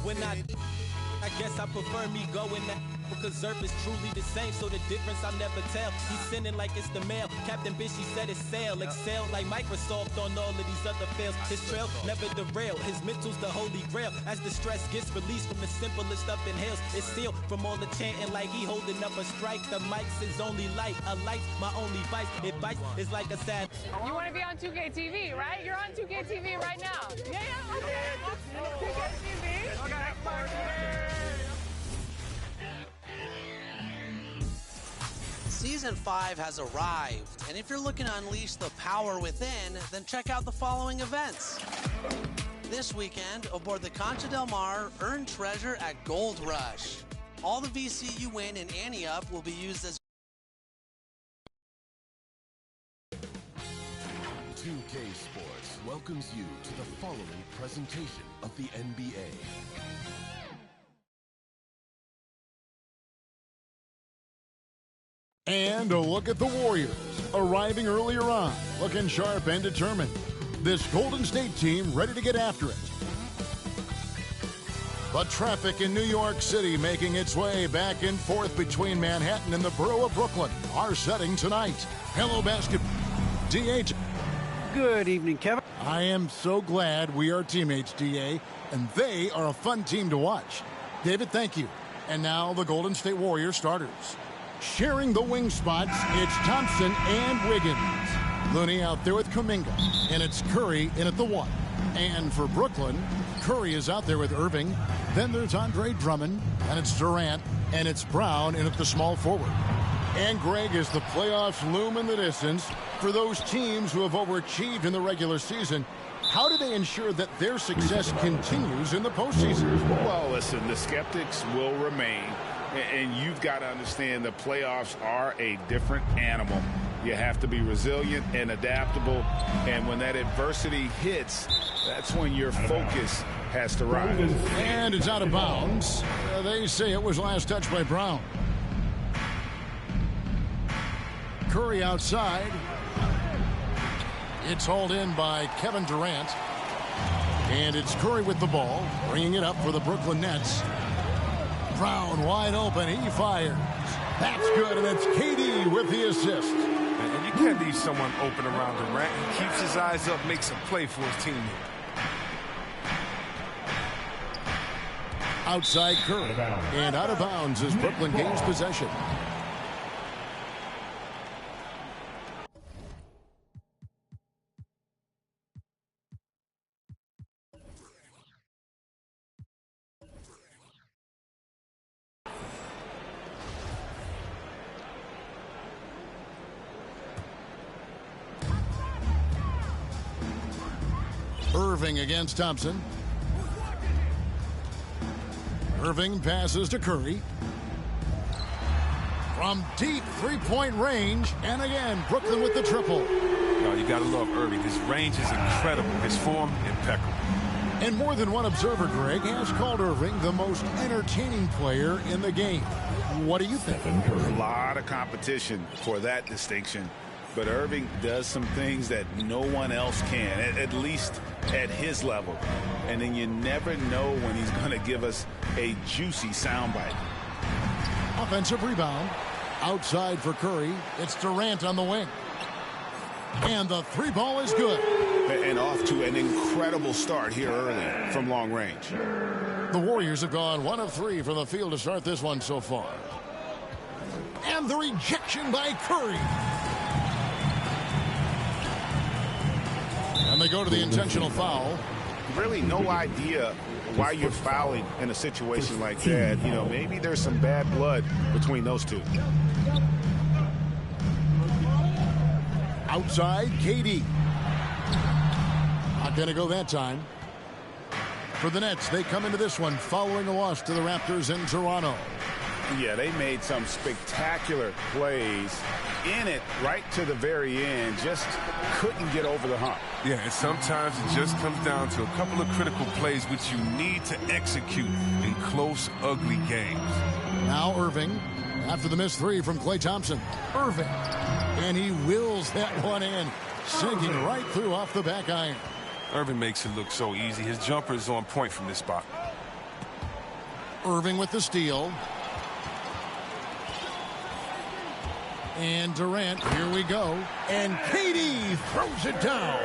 When I guess I prefer me going that because Zerp is truly the same, so the difference I never tell. He's sending like it's the mail. Captain Bishy said it's sail. Excel like Microsoft on all of these other fails. His trail never derail. His mental's the holy grail. As the stress gets released from the simplest stuff inhales, it's sealed from all the chanting like he holding up a strike. The mic's his only light. A light's my only vice. It bites is like a sad. You want to be on 2K TV, right? You're on 2K TV right now. Yeah, okay. 2K TV. Okay. Season 5 has arrived, and if you're looking to unleash the power within, then check out the following events. This weekend, aboard the Concha Del Mar, earn treasure at Gold Rush. All the VC you win in Ante Up will be used as 2K Sports welcomes you to the following presentation of the NBA. And a look at the Warriors, arriving earlier on, looking sharp and determined. This Golden State team ready to get after it. But traffic in New York City making its way back and forth between Manhattan and the borough of Brooklyn are setting tonight. Hello, basketball. DH. Good evening, Kevin. I am so glad we are teammates, DA, and they are a fun team to watch. David, thank you. And now the Golden State Warriors starters. Sharing the wing spots, it's Thompson and Wiggins. Looney out there with Kuminga, and it's Curry in at the 1. And for Brooklyn, Curry is out there with Irving. Then there's Andre Drummond, and it's Durant, and it's Brown in at the small forward. And Greg, as the playoffs loom in the distance, for those teams who have overachieved in the regular season, how do they ensure that their success continues in the postseason? Well, listen, the skeptics will remain. And you've got to understand the playoffs are a different animal. You have to be resilient and adaptable. And when that adversity hits, that's when your focus has to rise. And it's out of bounds. They say it was last touched by Brown. Curry outside. It's hauled in by Kevin Durant. And it's Curry with the ball, bringing it up for the Brooklyn Nets. Brown wide open, he fires. That's good, and it's KD with the assist. And you can't leave someone open around Durant. He keeps his eyes up, makes a play for his teammate. Outside Curry, and out of bounds as Brooklyn gains possession. Irving against Thompson. Irving passes to Curry. From deep three-point range, and again, Brooklyn with the triple. You got to love Irving. His range is incredible. His form, impeccable. And more than one observer, Greg, has called Irving the most entertaining player in the game. What do you think? A lot of competition for that distinction. But Irving does some things that no one else can, at least at his level. And then you never know when he's going to give us a juicy soundbite. Offensive rebound. Outside for Curry. It's Durant on the wing. And the three ball is good. And off to an incredible start here early from long range. The Warriors have gone 1 of 3 from the field to start this one so far. And the rejection by Curry. And they go to the intentional foul. Really no idea why you're fouling in a situation like that. You know, maybe there's some bad blood between those two. Outside, KD. Not going to go that time. For the Nets, they come into this one following a loss to the Raptors in Toronto. Yeah, they made some spectacular plays in it right to the very end. Just couldn't get over the hump. Yeah, and sometimes it just comes down to a couple of critical plays which you need to execute in close, ugly games. Now Irving, after the missed three from Klay Thompson. Irving, and he wills that one in, sinking right through off the back iron. Irving makes it look so easy. His jumper is on point from this spot. Irving with the steal. And Durant, here we go. And KD throws it down.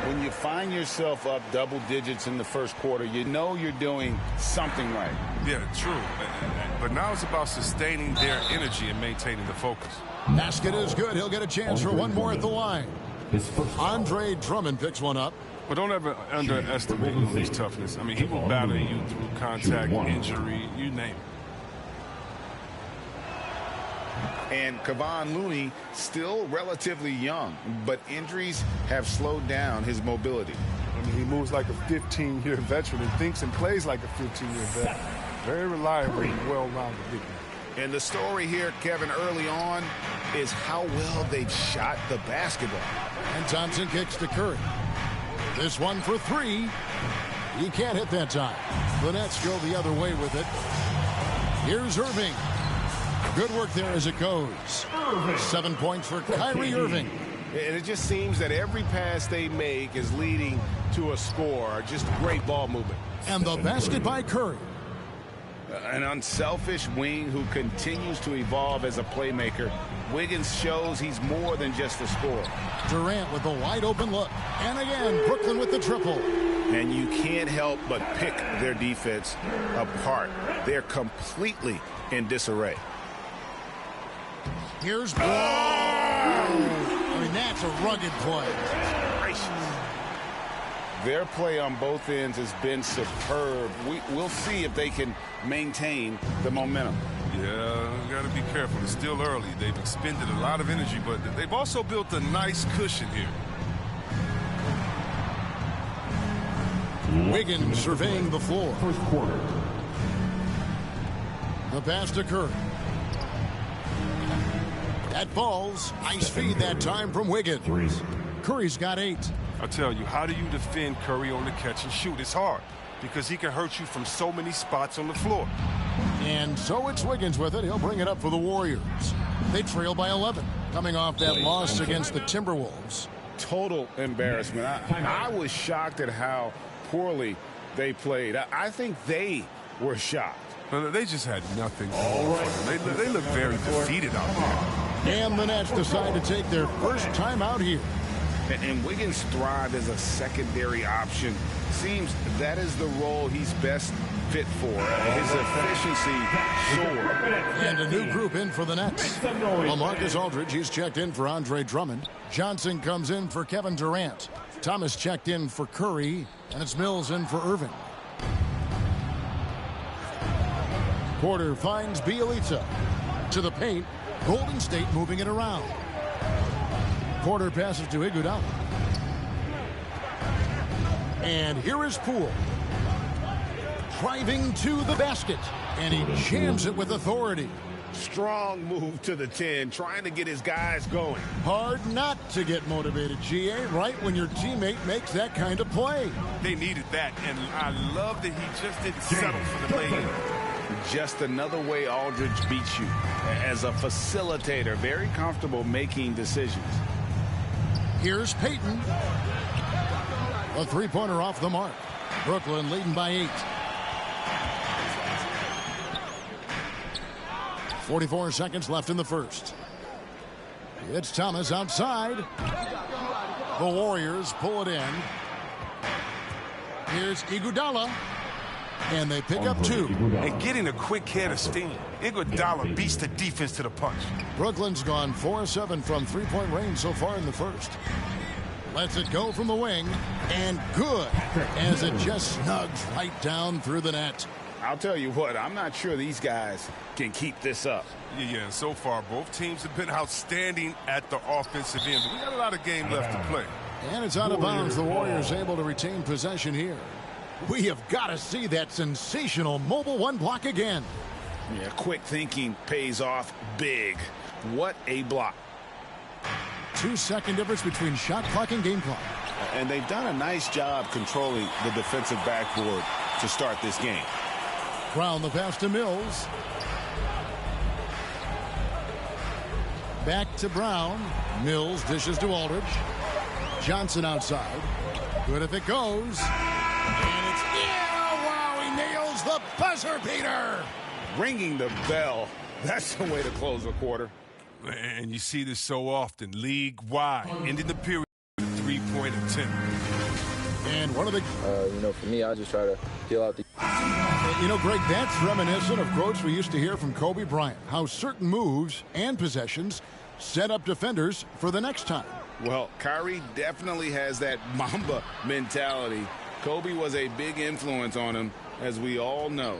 When you find yourself up double digits in the first quarter, you know you're doing something right. Yeah, true. But now it's about sustaining their energy and maintaining the focus. Basket is good. He'll get a chance for one more at the line. Andre Drummond picks one up. But don't ever underestimate Looney's toughness. I mean, he will battle you through contact, injury, you name it. And Kevon Looney still relatively young, but injuries have slowed down his mobility. I mean, he moves like a 15-year veteran and thinks and plays like a 15-year veteran. Very reliable and well-rounded big man. And the story here, Kevin, early on is how well they've shot the basketball. And Thompson kicks to Curry. This one for three. He can't hit that time. The Nets go the other way with it. Here's Irving. Good work there as it goes. 7 points for Kyrie Irving. And it just seems that every pass they make is leading to a score. Just great ball movement. And the basket by Curry. An unselfish wing who continues to evolve as a playmaker. Wiggins shows he's more than just a scorer. Durant with a wide open look. And again, Brooklyn with the triple. And you can't help but pick their defense apart. They're completely in disarray. Here's Ball. I mean, that's a rugged play. Their play on both ends has been superb. We'll see if they can maintain the momentum. Yeah, got to be careful. It's still early. They've expended a lot of energy, but they've also built a nice cushion here. Wiggins surveying the floor. First quarter. The pass to Curry. That falls. Nice feed that time from Wiggins. Curry's got 8. I'll tell you, how do you defend Curry on the catch and shoot? It's hard because he can hurt you from so many spots on the floor. And so it's Wiggins with it. He'll bring it up for the Warriors. They trail by 11, coming off that loss against the Timberwolves. Total embarrassment. I was shocked at how poorly they played. I think they were shocked. They just had nothing going for them. They look very defeated out there. And the Nets decide to take their first time out here. And Wiggins thrived as a secondary option. Seems that is the role he's best fit for. His efficiency soared. And a new group in for the Nets. LaMarcus Aldridge, he's checked in for Andre Drummond. Johnson comes in for Kevin Durant. Thomas checked in for Curry. And it's Mills in for Irving. Porter finds Bielitsa. To the paint. Golden State moving it around. Porter passes to Iguodala. And here is Poole. Driving to the basket. And he jams it with authority. Strong move to the 10, trying to get his guys going. Hard not to get motivated, GA, right when your teammate makes that kind of play. They needed that, and I love that he just didn't settle for the lay-in. Just another way Aldridge beats you. As a facilitator, very comfortable making decisions. Here's Payton. A three-pointer off the mark. Brooklyn leading by 8. 44 seconds left in the first. It's Thomas outside. The Warriors pull it in. Here's Iguodala. And they pick up 2. And getting a quick head of steam. Iguodala beats the defense to the punch. Brooklyn's gone 4-7 from three-point range so far in the first. Lets it go from the wing. And good as it just snugs right down through the net. I'll tell you what, I'm not sure these guys can keep this up. Yeah, so far both teams have been outstanding at the offensive end. But we got a lot of game left to play. And it's out of bounds. The Warriors able to retain possession here. We have got to see that sensational mobile one block again. Yeah, quick thinking pays off big. What a block. 2-second difference between shot clock and game clock. And they've done a nice job controlling the defensive backboard to start this game. Brown the pass to Mills. Back to Brown. Mills dishes to Aldridge. Johnson outside. Good if it goes. And it's in. Oh, wow, he nails the buzzer beater. Ringing the bell. That's the way to close a quarter. And you see this so often, league-wide, ending the period with a three-point attempt. And one of the... for me, I just try to deal out the... Greg, that's reminiscent of quotes we used to hear from Kobe Bryant, how certain moves and possessions set up defenders for the next time. Well, Kyrie definitely has that Mamba mentality. Kobe was a big influence on him, as we all know.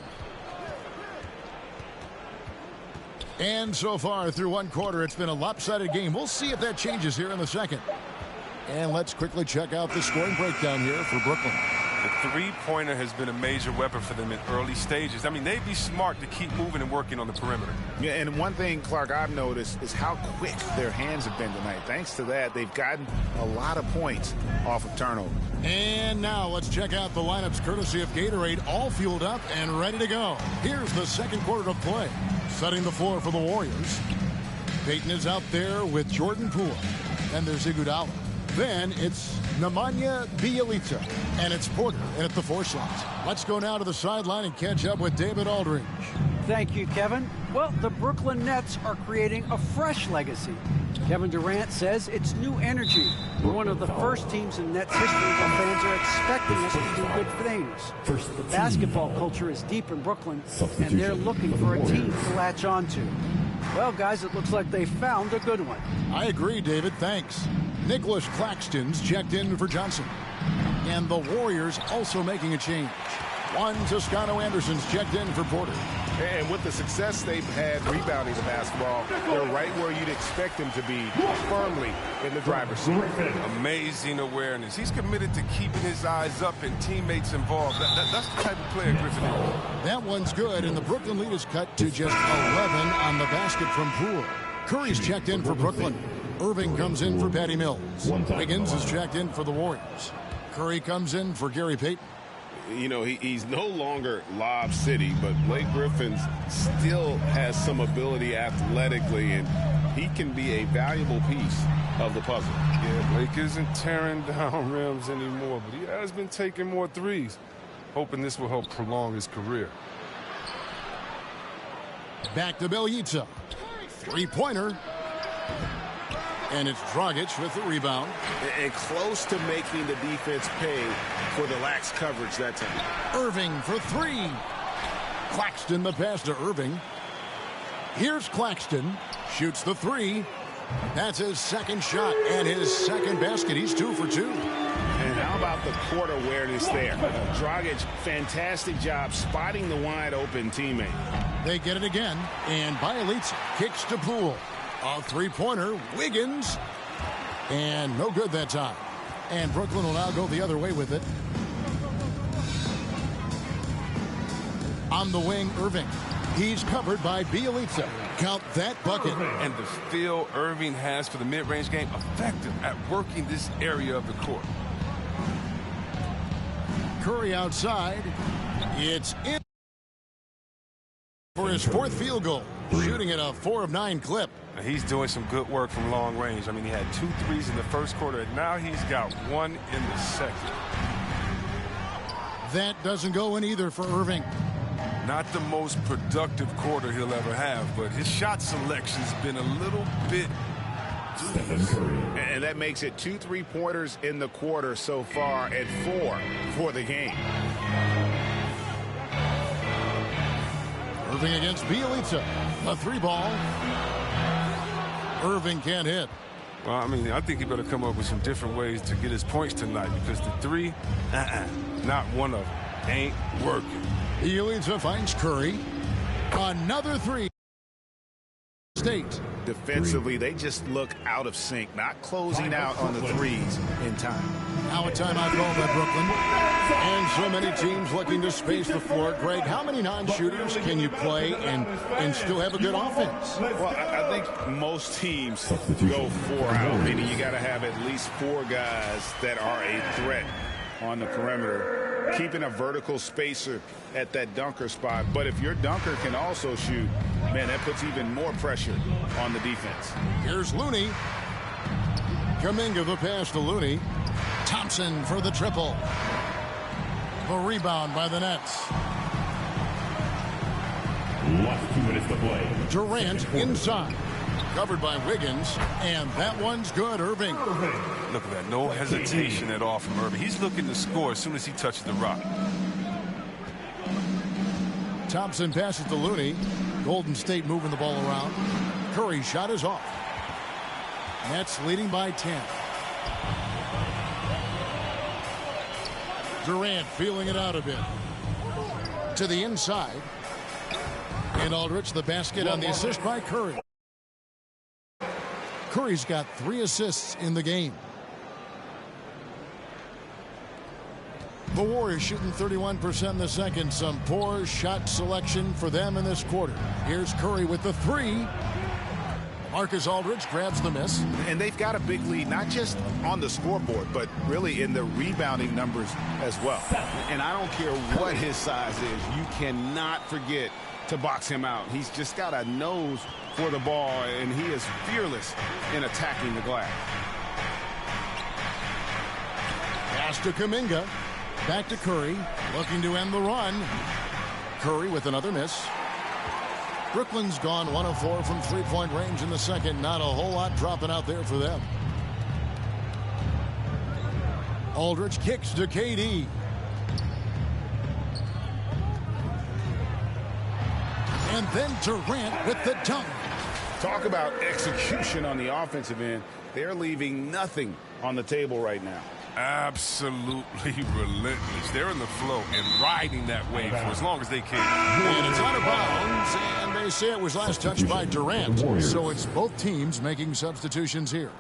And so far through one quarter, it's been a lopsided game. We'll see if that changes here in the second. And let's quickly check out the scoring breakdown here for Brooklyn. The three-pointer has been a major weapon for them in early stages. I mean, they'd be smart to keep moving and working on the perimeter. Yeah, and one thing, Clark, I've noticed is how quick their hands have been tonight. Thanks to that, they've gotten a lot of points off of turnover. And now let's check out the lineups courtesy of Gatorade, all fueled up and ready to go. Here's the second quarter of play. Setting the floor for the Warriors. Payton is out there with Jordan Poole. Then there's Iguodala. Then it's Nemanja Bjelica. And it's Porter in at the 4 slot. Let's go now to the sideline and catch up with David Aldridge. Thank you, Kevin. Well, the Brooklyn Nets are creating a fresh legacy. Kevin Durant says it's new energy. We're one of the first teams in Nets history that fans are expecting us to do good things. The basketball culture is deep in Brooklyn, and they're looking for a team to latch on to. Well, guys, it looks like they found a good one. I agree, David. Thanks. Nicholas Claxton's checked in for Johnson. And the Warriors also making a change. Juan Toscano Anderson's checked in for Porter. And with the success they've had rebounding the basketball, they're right where you'd expect them to be, firmly in the driver's seat. Amazing awareness. He's committed to keeping his eyes up and teammates involved. That's the type of player Griffin is. That one's good, and the Brooklyn lead is cut to just 11 on the basket from Poole. Curry's checked in for Brooklyn. Irving comes in for Patty Mills. Wiggins is checked in for the Warriors. Curry comes in for Gary Payton. He's no longer Lob City, but Blake Griffin still has some ability athletically, and he can be a valuable piece of the puzzle. Yeah, Blake isn't tearing down rims anymore, but he has been taking more threes, hoping this will help prolong his career. Back to Bjelica. Three-pointer. And it's Dragic with the rebound. And close to making the defense pay for the lax coverage that time. Irving for 3. Claxton the pass to Irving. Here's Claxton. Shoots the 3. That's his second shot and his second basket. He's 2 for 2. And how about the court awareness there? Dragic, fantastic job spotting the wide open teammate. They get it again. And Bjelica kicks to Poole. A three-pointer, Wiggins, and no good that time. And Brooklyn will now go the other way with it. On the wing, Irving. He's covered by Bjelica. Count that bucket. And the feel Irving has for the mid-range game, effective at working this area of the court. Curry outside. It's in for his 4th field goal. Shooting at a 4 of 9 clip. He's doing some good work from long range. I mean, he had 2 threes in the first quarter, and now he's got 1 in the second. That doesn't go in either for Irving. Not the most productive quarter he'll ever have, but his shot selection's been a little bit dubious. And that makes it 2 3-pointers in the quarter so far and 4 for the game. Irving against Bjelica. A 3-ball. Irving can't hit. Well, I mean, I think he better come up with some different ways to get his points tonight, because the 3, not one of them, ain't working. Bjelica finds Curry. Another 3. State. Defensively, they just look out of sync, not closing out on the threes in time. Now a timeout call by Brooklyn. And so many teams looking to space the floor. Greg, how many non-shooters can you play and still have a good offense? Well, I think most teams go 4 out, meaning you got to have at least 4 guys that are a threat on the perimeter, keeping a vertical spacer at that dunker spot. But if your dunker can also shoot, man, that puts even more pressure on the defense. Here's Looney. Kuminga the pass to Looney. Thompson for the triple. The rebound by the Nets. Last 2 minutes to play. Durant inside. Covered by Wiggins. And that one's good, Irving. Look at that. No hesitation at all from Irving. He's looking to score as soon as he touches the rock. Thompson passes to Looney. Golden State moving the ball around. Curry's shot is off. Nets leading by 10. Durant feeling it out a bit. To the inside. And Aldridge the basket on the assist by Curry. Curry's got 3 assists in the game. The Warriors shooting 31% in the second. Some poor shot selection for them in this quarter. Here's Curry with the 3. Marcus Aldridge grabs the miss. And they've got a big lead, not just on the scoreboard, but really in the rebounding numbers as well. And I don't care what his size is. You cannot forget to box him out. He's just got a nose for the ball, and he is fearless in attacking the glass. Pass to Kuminga. Back to Curry, looking to end the run. Curry with another miss. Brooklyn's gone 1 of 4 from three-point range in the second. Not a whole lot dropping out there for them. Aldridge kicks to KD. And then Durant with the dunk. Talk about execution on the offensive end. They're leaving nothing on the table right now. Absolutely relentless. They're in the flow and riding that wave for as long as they can. And it's out of bounds, and they say it was last touched by Durant. So it's both teams making substitutions here.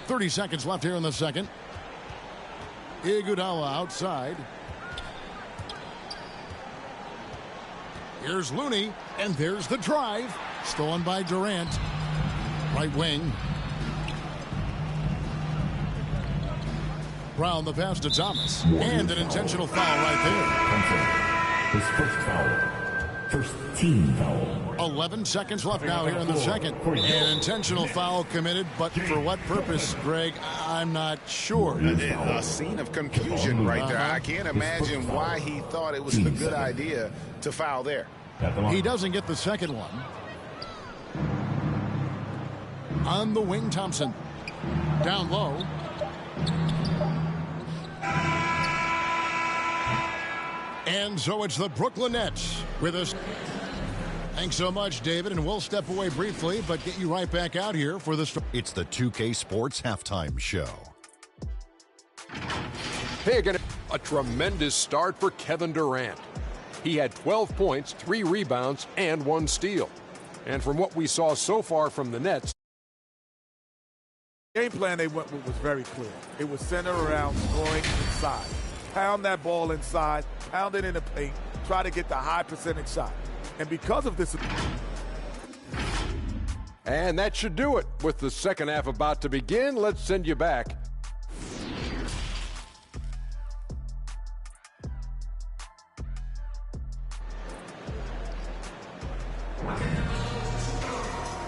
30 seconds left here in the second. Iguodala outside. Here's Looney, and there's the drive. Stolen by Durant. Right wing. Brown the pass to Thomas. And an intentional foul right there. His first foul. First team foul. 11 seconds left now here in the second. An intentional foul committed, but for what purpose, Greg, I'm not sure. A scene of confusion right there. I can't imagine why he thought it was a good idea to foul there. He doesn't get the second one. On the wing, Thompson. Down low. And so it's the Brooklyn Nets with us. Thanks so much, David, and we'll step away briefly, but get you right back out here for the... It's the 2K Sports Halftime Show. Hey again, a tremendous start for Kevin Durant. He had 12 points, 3 rebounds, and 1 steal. And from what we saw so far from the Nets, the game plan they went with was very clear. It was centered around scoring inside. Pound that ball inside, pound it in the paint, try to get the high percentage shot. And because of this... And that should do it. With the second half about to begin, let's send you back.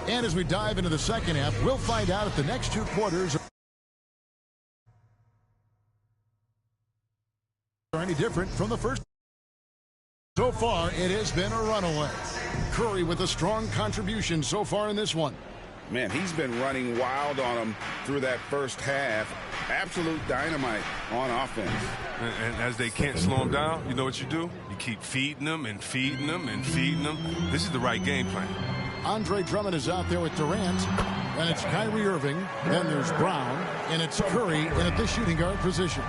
And as we dive into the second half, we'll find out if the next 2 quarters are any different from the first. So far, it has been a runaway. Curry with a strong contribution so far in this one. Man, he's been running wild on him through that first half. Absolute dynamite on offense. And as they can't slow him down, you know what you do? You keep feeding them and feeding them and feeding them. This is the right game plan. Andre Drummond is out there with Durant. Then it's Kyrie Irving. Then there's Brown. And it's Curry in at the shooting guard position.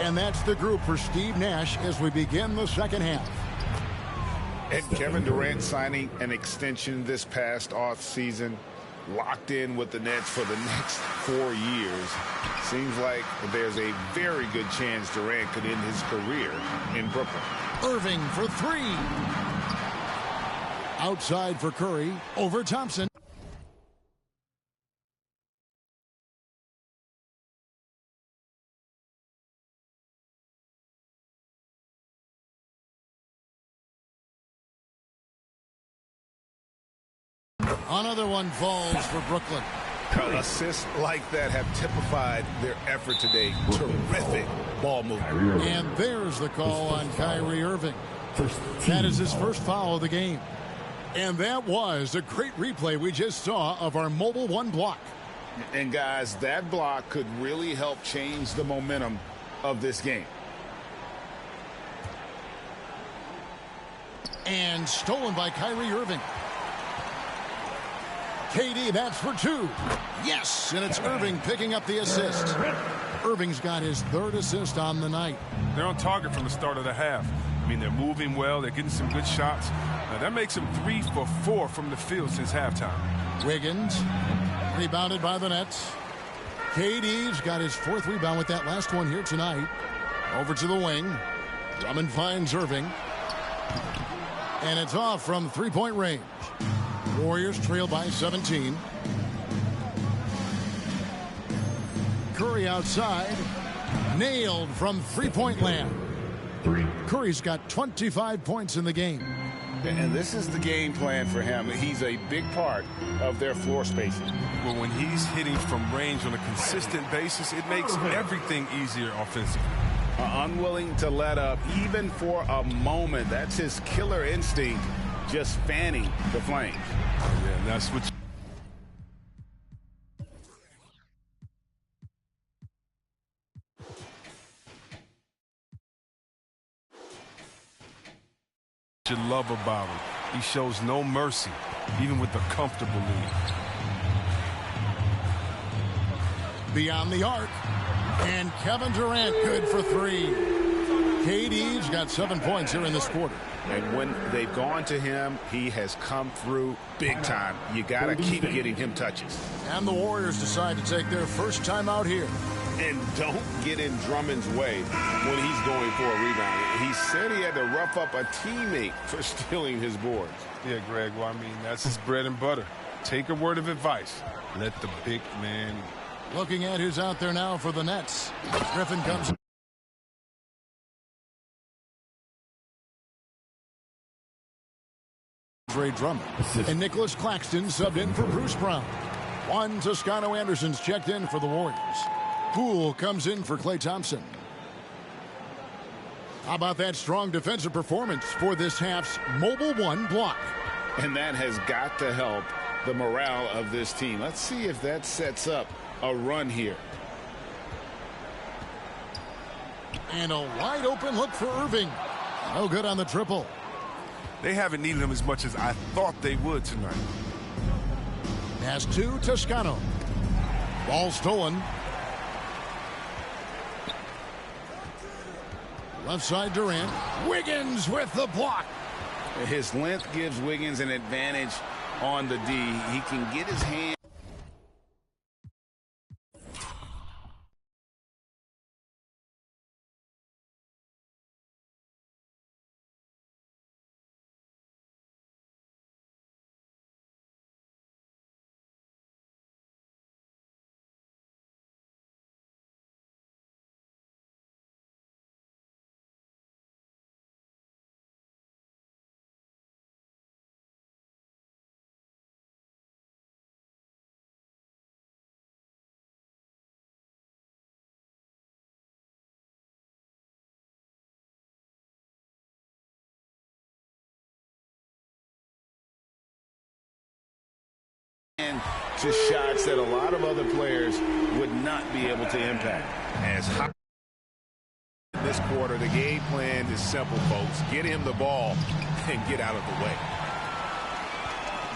And that's the group for Steve Nash as we begin the second half. And Kevin Durant signing an extension this past offseason, locked in with the Nets for the next 4 years. Seems like there's a very good chance Durant could end his career in Brooklyn. Irving for 3. Outside for Curry. Over Thompson. Another one falls for Brooklyn. Assists like that have typified their effort today. Terrific ball movement. And there's the call on Kyrie Irving. That is his first foul of the game. And that was a great replay we just saw of our Mobile One block. And guys, that block could really help change the momentum of this game. And stolen by Kyrie Irving. KD, that's for two. Yes, and it's Irving picking up the assist. Irving's got his third assist on the night. They're on target from the start of the half. I mean, they're moving well. They're getting some good shots. That makes them 3 for 4 from the field since halftime. Wiggins, rebounded by the Nets. KD's got his fourth rebound with that last one here tonight. Over to the wing. Drummond finds Irving. And it's off from three-point range. Warriors trail by 17. Curry outside. Nailed from three-point land. Curry's got 25 points in the game. And this is the game plan for him. He's a big part of their floor spacing. Well, when he's hitting from range on a consistent basis, it makes everything easier offensively. Unwilling to let up even for a moment. That's his killer instinct, just fanning the flames. Yeah, and that's what you love about him. He shows no mercy, even with a comfortable lead. Beyond the arc. And Kevin Durant good for three. KD's got 7 points here in this quarter. And when they've gone to him, he has come through big time. You got to keep getting him touches. And the Warriors decide to take their first time out here. And don't get in Drummond's way when he's going for a rebound. He said he had to rough up a teammate for stealing his boards. Yeah, Greg, well, I mean, that's his bread and butter. Take a word of advice. Let the big man. Looking at who's out there now for the Nets. Griffin comes. Ray Drummond. And Nicholas Claxton subbed in for Bruce Brown. Juan Toscano-Anderson's checked in for the Warriors. Poole comes in for Klay Thompson. How about that strong defensive performance for this half's Mobile One block? And that has got to help the morale of this team. Let's see if that sets up a run here. And a wide open look for Irving. No good on the triple. They haven't needed him as much as I thought they would tonight. Pass to Toscano. Ball stolen. Left side Durant. Wiggins with the block. His length gives Wiggins an advantage on the D. He can get his hand. To shots that a lot of other players would not be able to impact. As high in this quarter, the game plan is simple, folks. Get him the ball and get out of the way.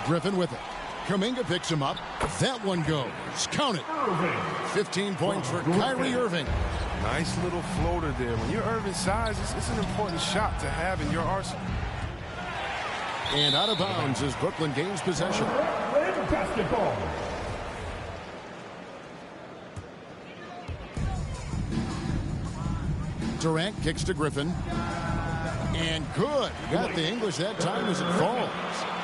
Griffin with it. Kuminga picks him up. That one goes. Count it. 15 points for Kyrie Irving. Nice little floater there. When you're Irving's size, it's an important shot to have in your arsenal. And out of bounds as Brooklyn gains possession. Basketball. Durant kicks to Griffin. And good. Got the English that time as it falls.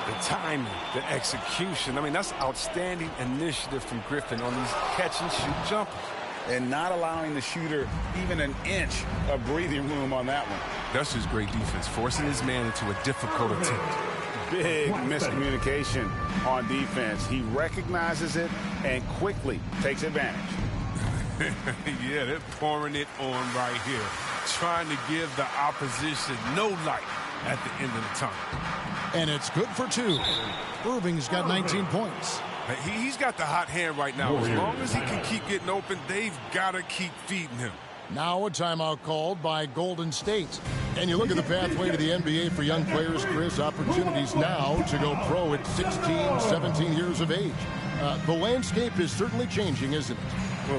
The timing, the execution. I mean, that's outstanding initiative from Griffin on these catch-and-shoot jumpers. And not allowing the shooter even an inch of breathing room on that one. That's just great defense, forcing his man into a difficult attempt. big miscommunication on defense. He recognizes it and quickly takes advantage. Yeah, they're pouring it on right here, trying to give the opposition no light at the end of the tunnel. And it's good for 2. Irving's got 19 points. He's got the hot hand right now. As long as he can keep getting open, they've got to keep feeding him. Now a timeout called by Golden State. And you look at the pathway to the NBA for young players, Chris, opportunities now to go pro at 16, 17 years of age. The landscape is certainly changing, isn't it?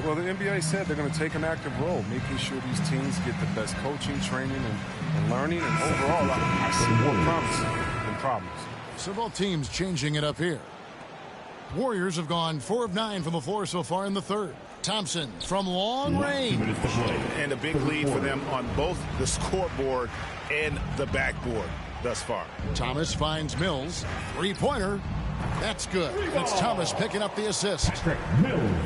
Well, the NBA said they're going to take an active role, making sure these teams get the best coaching, training, and learning. And overall, I see more promise than problems. So both teams changing it up here. Warriors have gone 4 of 9 from the floor so far in the third. Thompson from long range. And a big lead for them on both the scoreboard and the backboard thus far. Thomas finds Mills. 3-pointer. That's good. It's Thomas picking up the assist.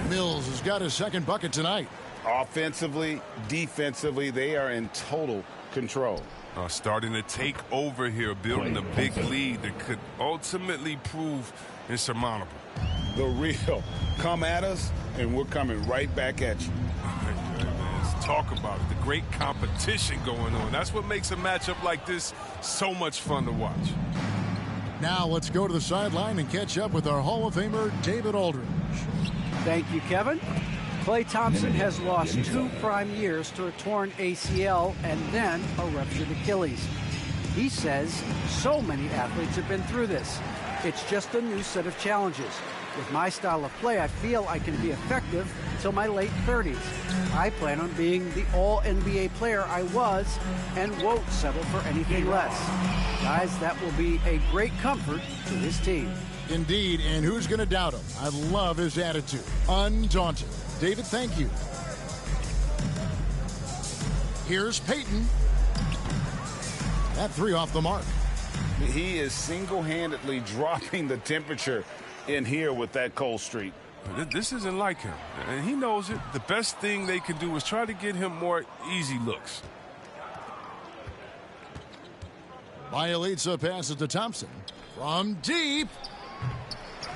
Mills has got his second bucket tonight. Offensively, defensively, they are in total control. Starting to take over here, building a big lead that could ultimately prove insurmountable. The real. Come at us, and we're coming right back at you. Let's talk about it. The great competition going on. That's what makes a matchup like this so much fun to watch. Now let's go to the sideline and catch up with our Hall of Famer, David Aldridge. Thank you, Kevin. Klay Thompson has lost 2 prime years to a torn ACL and then a ruptured Achilles. He says so many athletes have been through this. It's just a new set of challenges. With my style of play, I feel I can be effective till my late 30s. I plan on being the all-NBA player I was and won't settle for anything less. Guys, that will be a great comfort to his team. Indeed, and who's going to doubt him? I love his attitude. Undaunted. David, thank you. Here's Payton. That 3 off the mark. He is single-handedly dropping the temperature in here with that cold streak. This isn't like him, and he knows it. The best thing they can do is try to get him more easy looks. Bjelica passes to Thompson. From deep.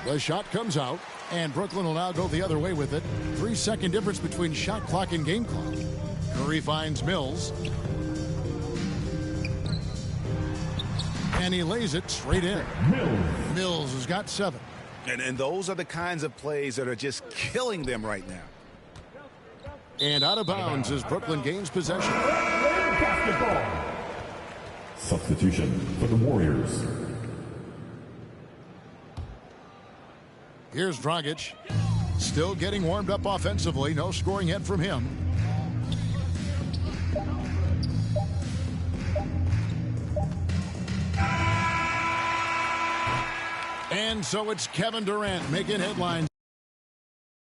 The shot comes out, and Brooklyn will now go the other way with it. 3-second difference between shot clock and game clock. Curry finds Mills. And he lays it straight in. Mills has got 7. And those are the kinds of plays that are just killing them right now. And out of bounds as Brooklyn gains possession. Basketball. Substitution for the Warriors. Here's Dragic. Still getting warmed up offensively. No scoring yet from him. And so it's Kevin Durant making headlines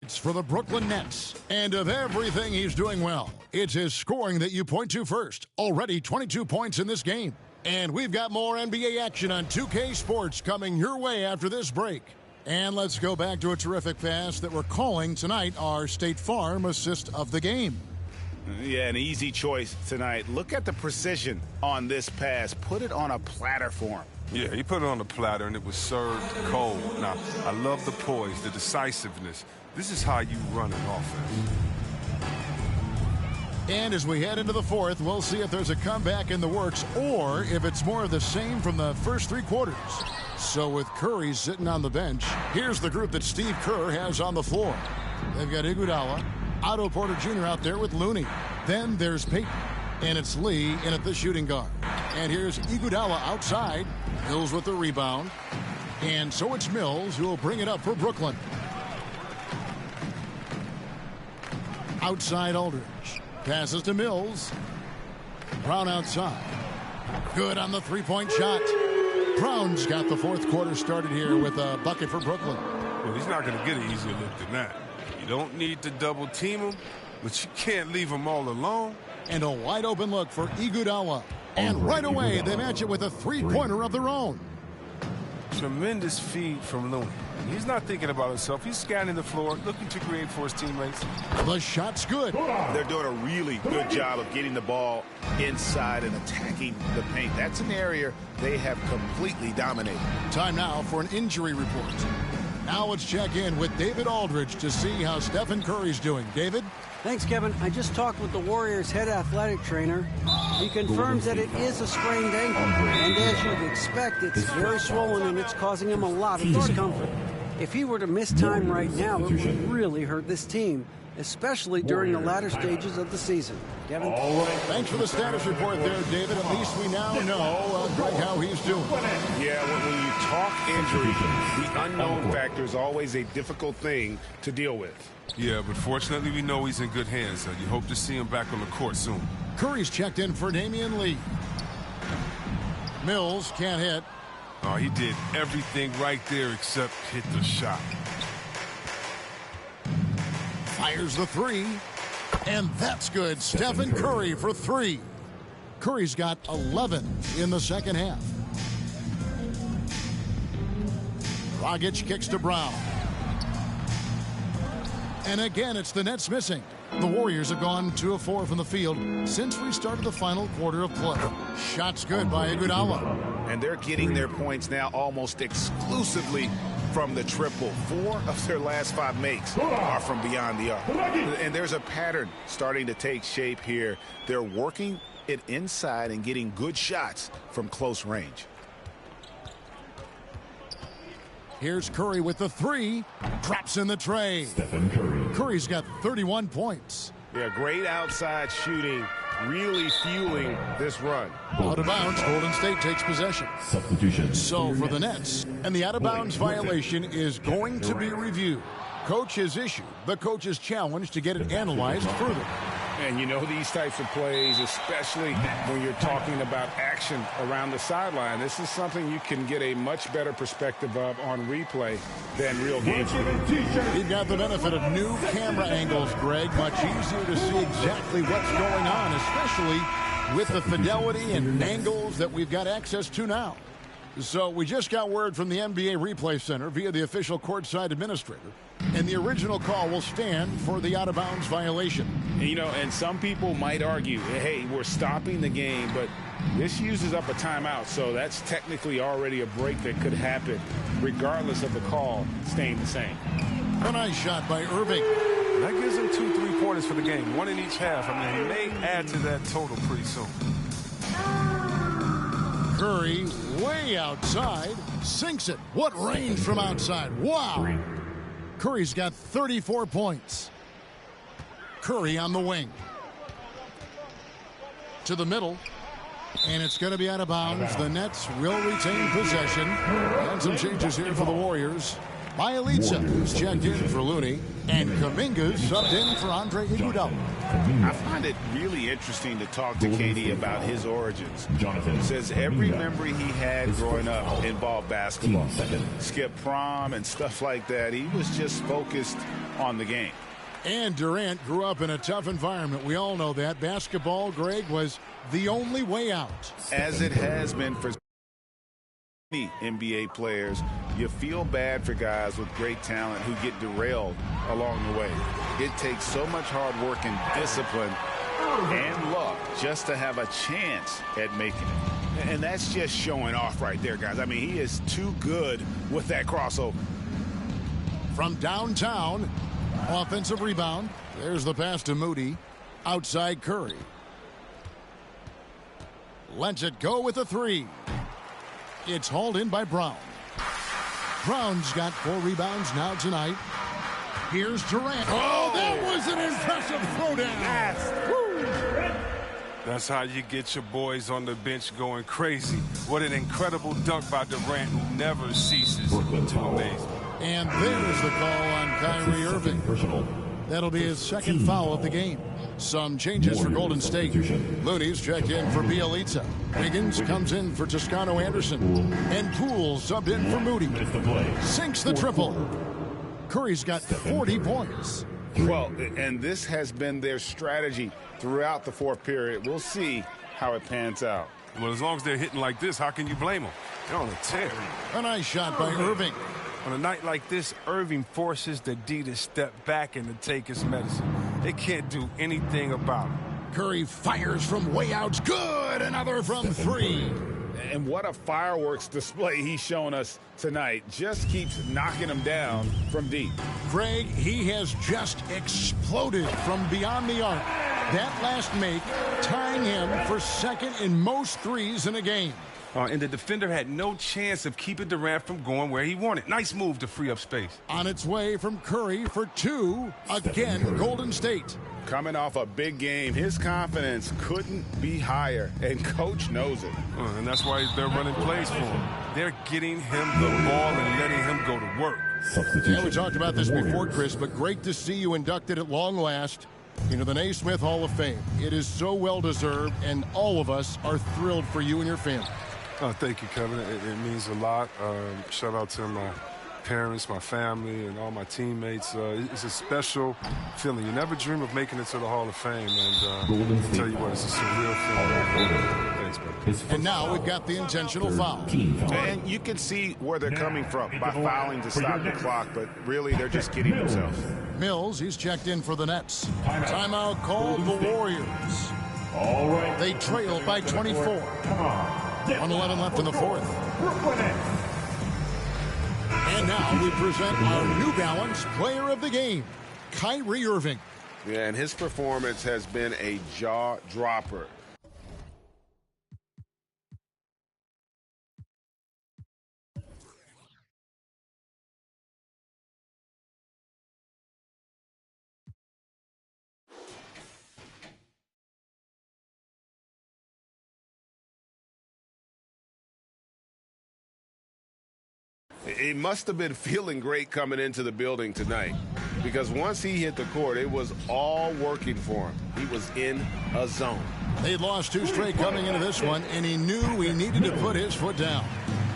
for the Brooklyn Nets. And of everything he's doing well, it's his scoring that you point to first. Already 22 points in this game. And we've got more NBA action on 2K Sports coming your way after this break. And let's go back to a terrific pass that we're calling tonight our State Farm assist of the game. Yeah, an easy choice tonight. Look at the precision on this pass. Put it on a platter for him. Yeah, he put it on the platter, and it was served cold. Now, I love the poise, the decisiveness. This is how you run an offense. And as we head into the fourth, we'll see if there's a comeback in the works or if it's more of the same from the first 3 quarters. So with Curry sitting on the bench, here's the group that Steve Kerr has on the floor. They've got Iguodala, Otto Porter Jr. out there with Looney. Then there's Payton, and it's Lee in at the shooting guard. And here's Iguodala outside. Mills with the rebound. And so it's Mills who will bring it up for Brooklyn. Outside Aldridge. Passes to Mills. Brown outside. Good on the 3-point shot. Brown's got the fourth quarter started here with a bucket for Brooklyn. Well, he's not going to get an easier look than that. You don't need to double team him, but you can't leave him all alone. And a wide open look for Iguodala. And right away, they match it with a 3-pointer of their own. Tremendous feed from Looney. He's not thinking about himself. He's scanning the floor, looking to create for his teammates. The shot's good. They're doing a really good job of getting the ball inside and attacking the paint. That's an area they have completely dominated. Time now for an injury report. Now let's check in with David Aldridge to see how Stephen Curry's doing. David? Thanks, Kevin. I just talked with the Warriors' head athletic trainer. He confirms that it is a sprained ankle, and as you'd expect, it's very swollen and it's causing him a lot of discomfort. If he were to miss time right now, it would really hurt this team, especially during the latter stages of the season. Kevin? Thanks for the status report there, David. At least we now know Greg how he's doing. Yeah, when you talk injury, the unknown factor is always a difficult thing to deal with. Yeah, but fortunately we know he's in good hands. You hope to see him back on the court soon. Curry's checked in for Damian Lee. Mills can't hit. Oh, he did everything right there except hit the shot. Fires the three. And that's good. Stephen Curry for three. Curry's got 11 in the second half. Dragic kicks to Brown. And again, it's the Nets missing. The Warriors have gone 2 of 4 from the field since we started the final quarter of play. Shots good by Iguodala. And they're getting their points now almost exclusively from the triple. 4 of their last 5 makes are from beyond the arc. And there's a pattern starting to take shape here. They're working it inside and getting good shots from close range. Here's Curry with the three. Drops in the tray. Stephen Curry. Curry's got 31 points. Yeah, great outside shooting, really fueling this run. Out of bounds, Golden State takes possession. Substitution. So for the Nets, and the out-of-bounds violation is going to be reviewed. Coach has issued the coach's challenge to get it analyzed further. And you know these types of plays, especially when you're talking about action around the sideline, this is something you can get a much better perspective of on replay than real games. You've got the benefit of new camera angles, Greg. Much easier to see exactly what's going on, especially with the fidelity and angles that we've got access to now. So we just got word from the NBA Replay Center via the official courtside administrator, and the original call will stand for the out-of-bounds violation. You know, and some people might argue, hey, we're stopping the game, but this uses up a timeout, so that's technically already a break that could happen, regardless of the call staying the same. A nice shot by Irving. That gives him 2 3-pointers for the game, 1 in each half. I mean, he may add to that total pretty soon. Curry way outside, sinks it. What range from outside. Wow. Curry's got 34 points. Curry on the wing. To the middle. And it's going to be out of bounds. The Nets will retain possession. And some changes here for the Warriors. Bielitsa, who's checked in for Looney. And Kuminga's subbed in for Andre Iguodala. I find it really interesting to talk to KD about his origins. He says every memory he had growing up involved basketball. Skip prom and stuff like that. He was just focused on the game. And Durant grew up in a tough environment. We all know that. Basketball, Greg, was the only way out. As it has been for many NBA players, you feel bad for guys with great talent who get derailed along the way. It takes so much hard work and discipline and luck just to have a chance at making it. And that's just showing off right there, guys. I mean, he is too good with that crossover. From downtown, offensive rebound. There's the pass to Moody. Outside Curry. Lets it go with a three. It's hauled in by Brown. Brown's got 4 rebounds now tonight. Here's Durant. Oh, that was an impressive throwdown. That's how you get your boys on the bench going crazy. What an incredible dunk by Durant, who never ceases to amaze me. And there's the call on Kyrie Irving. That'll be his second foul of the game. Some changes for Golden State. Looney's checked in for Bielitsa. Wiggins comes in for Toscano Anderson. And Poole subbed in for Moody. Sinks the triple. Curry's got 40 points. Well, and this has been their strategy throughout the fourth period. We'll see how it pans out. Well, as long as they're hitting like this, how can you blame them? They're on a tear. A nice shot by Irving. On a night like this, Irving forces the D to step back and to take his medicine. They can't do anything about it. Curry fires from way out. Good. Another from 3. And what a fireworks display he's shown us tonight. Just keeps knocking them down from deep. Greg, he has just exploded from beyond the arc. That last make tying him for second in most threes in a game. And the defender had no chance of keeping Durant from going where he wanted. Nice move to free up space. On its way from Curry for 2. Again, Golden State. Coming off a big game, his confidence couldn't be higher, and Coach knows it. And that's why they're running plays for him. They're getting him the ball and letting him go to work. Yeah, we talked about this before, Chris, but great to see you inducted at long last into the Naismith Hall of Fame. It is so well-deserved, and all of us are thrilled for you and your family. Oh, thank you, Kevin. It means a lot. Shout out to my parents, my family, and all my teammates. It's a special feeling. You never dream of making it to the Hall of Fame, and I'll tell you what, it's a surreal feeling. Thanks, buddy. And now we've got the intentional foul. And you can see where they're coming from by fouling to stop the clock, but really they're just kidding themselves. Mills, he's checked in for the Nets. Timeout called the Warriors. All right. They trail by 24. 1:11 left in the fourth. And now we present our New Balance Player of the Game, Kyrie Irving. Yeah, and his performance has been a jaw-dropper. He must have been feeling great coming into the building tonight, because once he hit the court, it was all working for him. He was in a zone. They'd lost 2 straight coming into this one, and he knew he needed to put his foot down.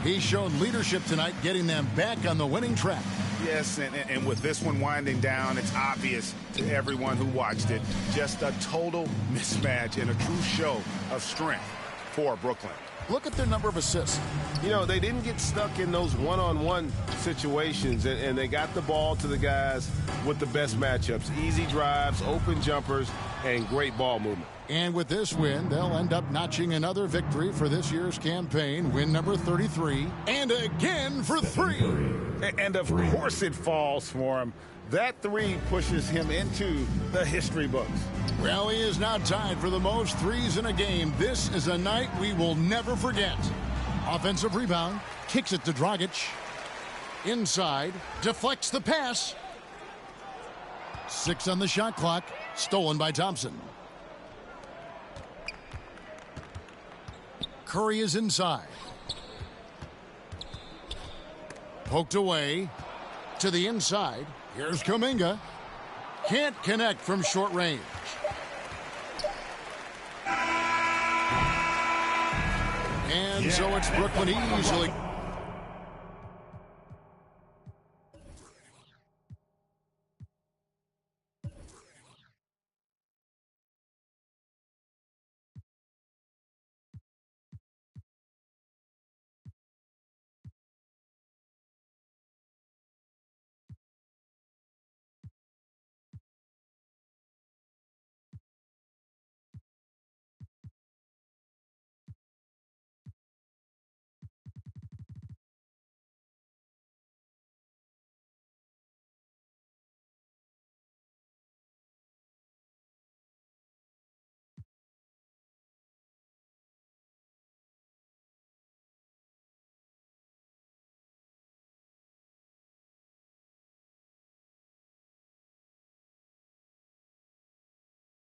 He showed leadership tonight, getting them back on the winning track. Yes, and with this one winding down, it's obvious to everyone who watched it. Just a total mismatch and a true show of strength for Brooklyn. Look at their number of assists. You know, they didn't get stuck in those one-on-one situations, and they got the ball to the guys with the best matchups. Easy drives, open jumpers, and great ball movement. And with this win, they'll end up notching another victory for this year's campaign, win number 33, and again for 3. And of course it falls for him. That 3 pushes him into the history books. Well, he is now tied for the most threes in a game. This is a night we will never forget. Offensive rebound, kicks it to Dragic. Inside, deflects the pass. 6 on the shot clock, stolen by Thompson. Curry is inside. Poked away to the inside. Here's Kuminga. Can't connect from short range. And so it's Brooklyn easily.